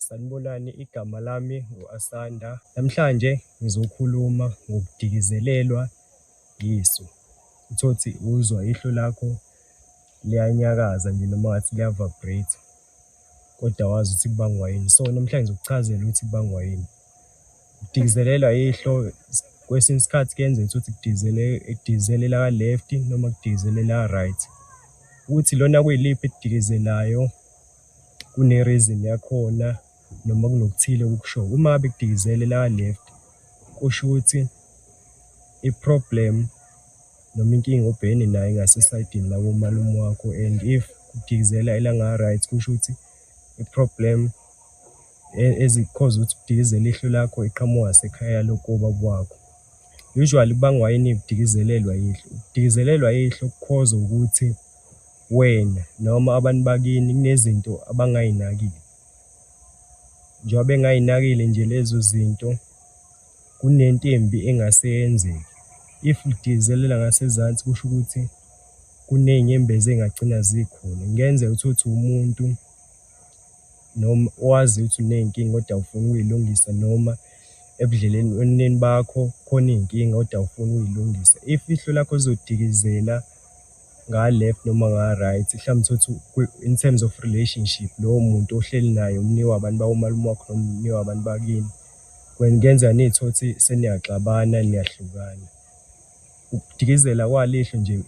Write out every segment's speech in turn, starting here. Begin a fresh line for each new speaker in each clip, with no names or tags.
Sanibonani, igama lami ngu-Asanda. Namhlanje ngizokhuluma ngokudikizelelwa yiso. Utholukuthi uzwa ihlo lakho liyanyakaza nje noma ngathi liya-vibrate, kodwa awazi ukuthi kubangwa yini. So namhlanje ngizokuchazela ukuthi kubangwa yini. Ukudikizelelwa ihlo kwesinye isikhathi kuyenzeka ukuthi kudikizelela ka-left noma kudikizelela ka-right. Ukuthi lona kuyiliphi ekudikizelayo kune-reason yakhona noma kunokuthile okushoyo. Uma ngabe kudikizelela ka-left, kusho ukuthi i-problem noma inkinga obhekene nayo ingasesayidini lakomalume wakho, and if kudikizela elanga-right, kusho ukuthi i-problem ezikhoza ukuthi kudikizele ihlo lakho iqhamuka ngasekhaya lokuba kwakho. Usually kubangwa yini ukudikizelelwa ihlo? Ukudikizelelwa ihlo kukhoza ukuthi wena noma abantu bakini kunezinto abangayinakile. Njengoba bengayinakile nje lezo zinto, kunento embi engase yenzeke. If udikizelela ngasezansi, kusho ukuthi kuney'nyembezi engagcina zikhona. Kungenzeka ukuthi umuntu noma owazi ukuthi uney'nkinga kodwa awufuni ukuy'lungisa, noma ebudlelwaneni bakho khona iy'nkinga kodwa awufuni ukuy'lungisa. If ihlo lakho lizodikizela nga-left noma nga-right, mhlawumbe utholukuthi in terms of relationship, lowo muntu ohleli naye umnikazi wabantu bakomalume wakho noma umnikazi wabantu bakini, kungenzeka niy'thole ukuthi seniyaxabana, niyahlukana. Ukudikizela kwalihlo nje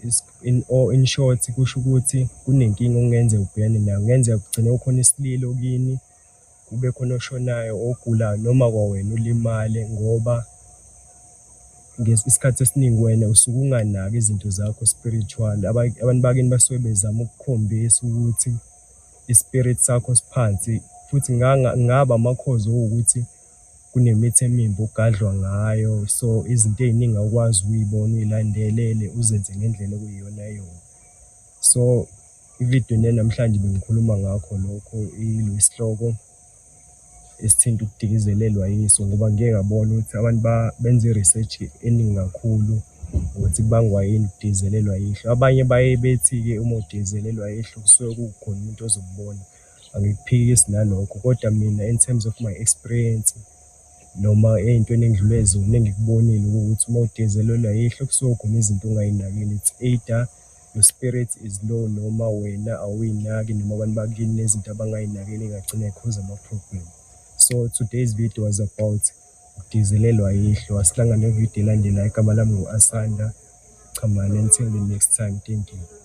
in short, kusho ukuthi kunenkinga okungenzeka ubhekane nayo. Kungenzeka kugcine kukhona isililo kini, kube khona oshonayo, ogulayo, noma kwawena ulimale ngoba isikhathi esiningi wena usuke unganaki izinto zakho spiritual. Abantu bakini basuke bezama ukukhombisa ukuthi i-spirit sakho siphansi, futhi ngaba amakhozi okuwukuthi kunemithi emimbi ogadlwa ngayo. So izinto ey'ningi awukwazi ukuy'bona, uy'landelele, uzenze ngendlela okuyiyona yona. So ividiyo namhlanje bengikhuluma ngakho lokho, isihloko esithinta ukudikizelelwa yiso, ngoba ngike ngabona ukuthi abantu benza i-research eningi kakhulu ukuthi kubangwa yini ukudikizelelwa yihlo. Abanye baye bethi-ke uma udikizelelwa yihlo kusuke kukhona umuntu ozokubona. Angikuphikisi nalokho, kodwa mina in terms of my experience noma ey'ntweni engidlule kuzona engikubonile ukuthi uma udikizelelwa yihlo kusuke khona izinto ongay'nakile. It's either your spirit is low, noma wena awuy'naki, noma abantu bakini nezinto abangay'nakile ey'ngagcina y'khoza ama-problem. So today's video was about ukudikizelelwa yihlo. Asihlangane nevidiyo elandelayo. Igama lami ngu-Asanda. Chamani, until the next time. Thank you.